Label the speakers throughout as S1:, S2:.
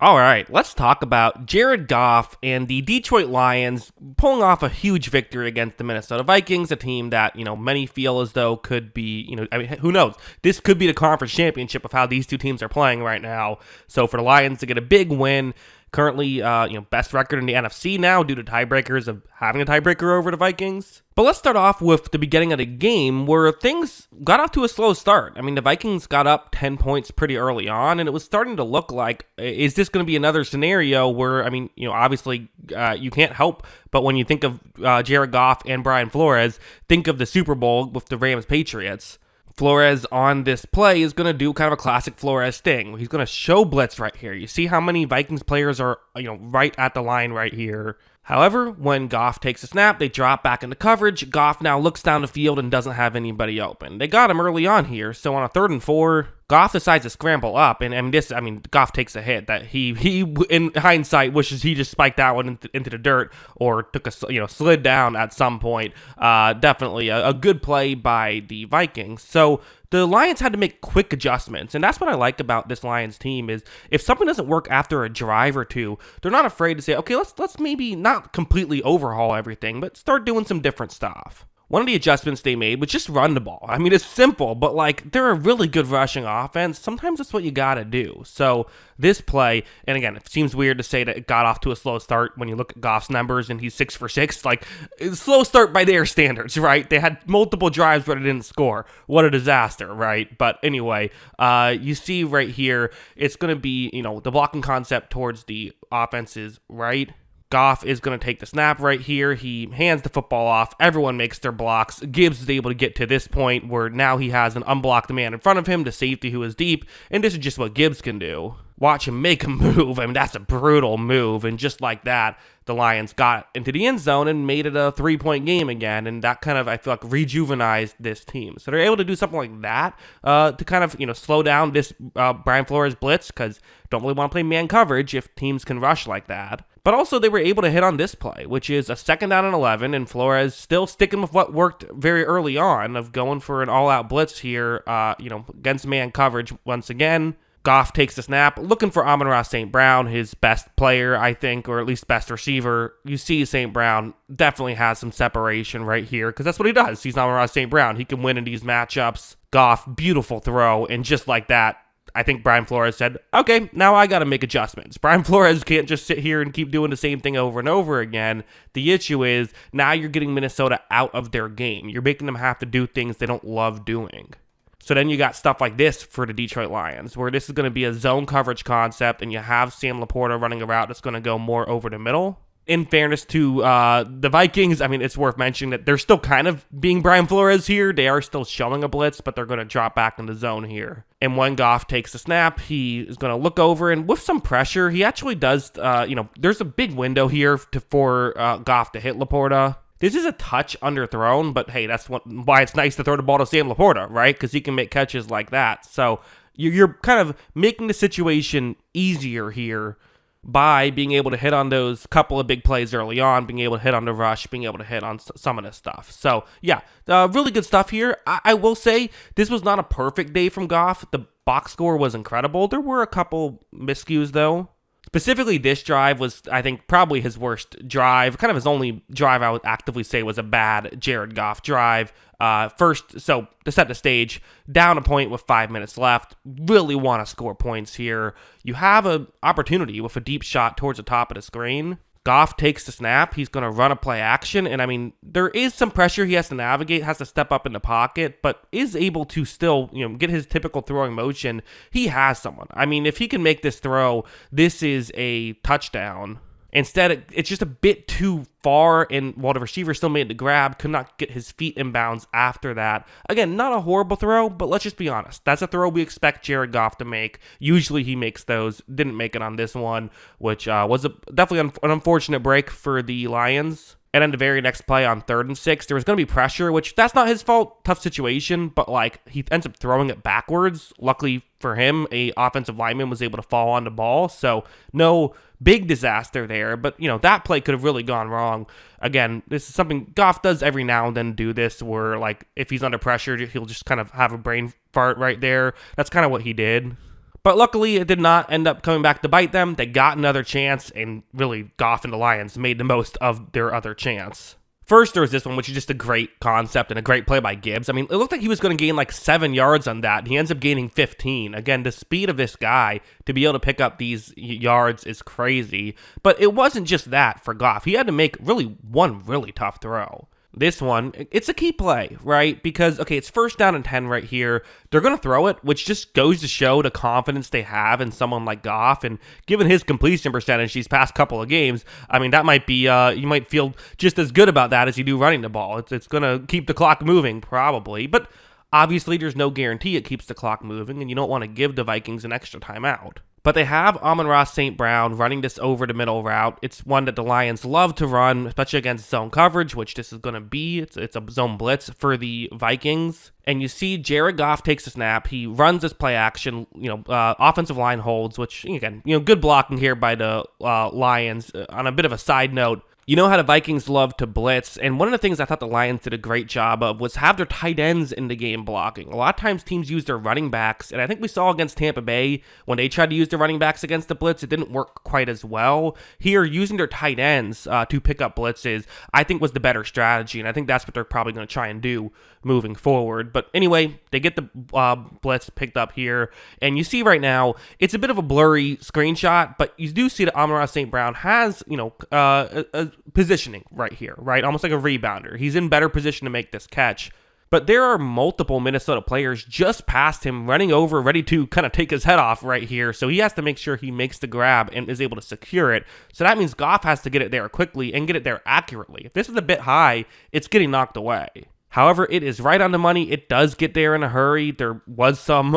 S1: All right, let's talk about Jared Goff and the Detroit Lions pulling off a huge victory against the Minnesota Vikings, a team that, many feel as though could be, who knows? This could be the conference championship of how these two teams are playing right now. So for the Lions to get a big win, currently, best record in the NFC now due to tiebreakers of having a tiebreaker over the Vikings. But let's start off with the beginning of the game where things got off to a slow start. I mean, the Vikings got up 10 points pretty early on, and it was starting to look like, is this going to be another scenario where, obviously you can't help but when you think of Jared Goff and Brian Flores, think of the Super Bowl with the Rams-Patriots. Flores on this play is going to do kind of a classic Flores thing. He's going to show blitz right here. You see how many Vikings players are, right at the line right here. However, when Goff takes a snap, they drop back into coverage. Goff now looks down the field and doesn't have anybody open. They got him early on here, so on a 3rd and 4, Goff decides to scramble up, and Goff takes a hit that he in hindsight wishes he just spiked that one into the dirt or took slid down at some point. Definitely a good play by the Vikings. So the Lions had to make quick adjustments, and that's what I like about this Lions team is if something doesn't work after a drive or two, they're not afraid to say, okay, let's maybe not completely overhaul everything, but start doing some different stuff. One of the adjustments they made was just run the ball. I mean, it's simple, but they're a really good rushing offense. Sometimes that's what you got to do. So this play, and again, it seems weird to say that it got off to a slow start when you look at Goff's numbers and he's 6 for 6. Slow start by their standards, right? They had multiple drives, but it didn't score. What a disaster, right? But anyway, you see right here, it's going to be, the blocking concept towards the offense's right. Goff is going to take the snap right here. He hands the football off. Everyone makes their blocks. Gibbs is able to get to this point where now he has an unblocked man in front of him, the safety who is deep, and this is just what Gibbs can do. Watch him make a move. I mean, that's a brutal move, and just like that, the Lions got into the end zone and made it a 3-point game again, and that kind of, I feel like, rejuvenized this team. So they're able to do something like that to kind of, slow down this Brian Flores blitz, because don't really want to play man coverage if teams can rush like that. But also they were able to hit on this play, which is a 2nd down and 11, and Flores still sticking with what worked very early on of going for an all-out blitz here, against man coverage once again. Goff takes the snap, looking for Amon-Ra St. Brown, his best player, I think, or at least best receiver. You see St. Brown definitely has some separation right here, because that's what he does. He's Amon-Ra St. Brown. He can win in these matchups. Goff, beautiful throw, and just like that, I think Brian Flores said, okay, now I got to make adjustments. Brian Flores can't just sit here and keep doing the same thing over and over again. The issue is now you're getting Minnesota out of their game. You're making them have to do things they don't love doing. So then you got stuff like this for the Detroit Lions, where this is going to be a zone coverage concept, and you have Sam Laporta running a route that's going to go more over the middle. In fairness to the Vikings, I mean, it's worth mentioning that they're still kind of being Brian Flores here. They are still showing a blitz, but they're going to drop back in the zone here. And when Goff takes the snap, he is going to look over, and with some pressure, he actually does, there's a big window here for Goff to hit Laporta. This is a touch underthrown, but hey, that's why it's nice to throw the ball to Sam Laporta, right? Because he can make catches like that. So you're kind of making the situation easier here by being able to hit on those couple of big plays early on, being able to hit on the rush, being able to hit on some of this stuff. So, yeah, really good stuff here. I will say this was not a perfect day from Goff. The box score was incredible. There were a couple miscues, though. Specifically, this drive was, I think, probably his worst drive. Kind of his only drive I would actively say was a bad Jared Goff drive. First, so to set the stage, down a point with 5 minutes left. Really want to score points here. You have an opportunity with a deep shot towards the top of the screen. Goff takes the snap. He's going to run a play action. And I mean, there is some pressure he has to navigate, has to step up in the pocket, but is able to still, get his typical throwing motion. He has someone. I mean, if he can make this throw, this is a touchdown. Instead, it's just a bit too far, and while the receiver still made the grab, could not get his feet in bounds after that. Again, not a horrible throw, but let's just be honest. That's a throw we expect Jared Goff to make. Usually he makes those. Didn't make it on this one, which was definitely an unfortunate break for the Lions. And then the very next play on 3rd and 6, there was going to be pressure, which that's not his fault. Tough situation, but he ends up throwing it backwards. Luckily for him, a offensive lineman was able to fall on the ball, so no big disaster there. But, that play could have really gone wrong. Again, this is something Goff does every now and then do this, where if he's under pressure, he'll just kind of have a brain fart right there. That's kind of what he did. But luckily, it did not end up coming back to bite them. They got another chance, and really, Goff and the Lions made the most of their other chance. First, there was this one, which is just a great concept and a great play by Gibbs. I mean, it looked like he was going to gain like 7 yards on that, and he ends up gaining 15. Again, the speed of this guy to be able to pick up these yards is crazy. But it wasn't just that for Goff. He had to make really one really tough throw. This one, it's a key play, right? Because, okay, it's 1st down and 10 right here. They're going to throw it, which just goes to show the confidence they have in someone like Goff. And given his completion percentage these past couple of games, I mean, that might be, you might feel just as good about that as you do running the ball. It's going to keep the clock moving, probably. But obviously, there's no guarantee it keeps the clock moving, and you don't want to give the Vikings an extra timeout. But they have Amon-Ra St. Brown running this over the middle route. It's one that the Lions love to run, especially against zone coverage, which this is going to be. It's a zone blitz for the Vikings. And you see Jared Goff takes a snap. He runs this play action, offensive line holds, which, again, good blocking here by the Lions. On a bit of a side note, you know how the Vikings love to blitz, and one of the things I thought the Lions did a great job of was have their tight ends in the game blocking. A lot of times teams use their running backs, and I think we saw against Tampa Bay when they tried to use their running backs against the blitz, it didn't work quite as well. Here, using their tight ends to pick up blitzes, I think was the better strategy, and I think that's what they're probably going to try and do moving forward. But anyway, they get the blitz picked up here, and you see right now, it's a bit of a blurry screenshot, but you do see that Amon-Ra St. Brown has, a positioning right here, right? Almost like a rebounder. He's in better position to make this catch. But there are multiple Minnesota players just past him running over, ready to kind of take his head off right here. So he has to make sure he makes the grab and is able to secure it. So that means Goff has to get it there quickly and get it there accurately. If this is a bit high, it's getting knocked away. However, it is right on the money. It does get there in a hurry. There was some,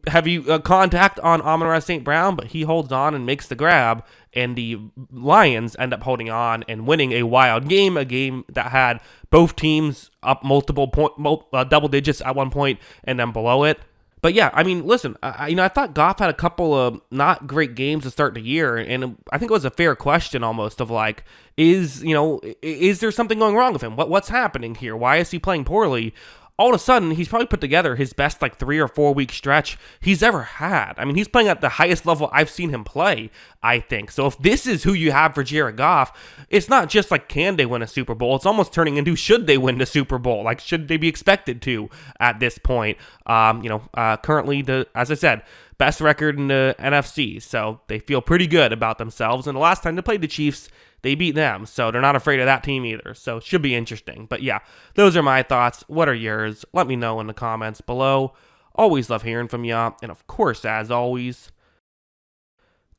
S1: heavy contact on Amon-Ra St. Brown, but he holds on and makes the grab, and the Lions end up holding on and winning a wild game, a game that had both teams up multiple double digits at one point and then below it. But yeah, I mean, listen, I thought Goff had a couple of not great games to start the year, and I think it was a fair question almost of like, is there something going wrong with him? What's happening here? Why is he playing poorly? All of a sudden, he's probably put together his best 3 or 4 week stretch he's ever had. I mean, he's playing at the highest level I've seen him play, I think. So if this is who you have for Jared Goff, it's not just can they win a Super Bowl? It's almost turning into should they win the Super Bowl? Should they be expected to at this point? Currently, as I said, best record in the NFC. So they feel pretty good about themselves. And the last time they played the Chiefs, they beat them, so they're not afraid of that team either. So it should be interesting. But yeah, those are my thoughts. What are yours? Let me know in the comments below. Always love hearing from you. And of course, as always,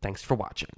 S1: thanks for watching.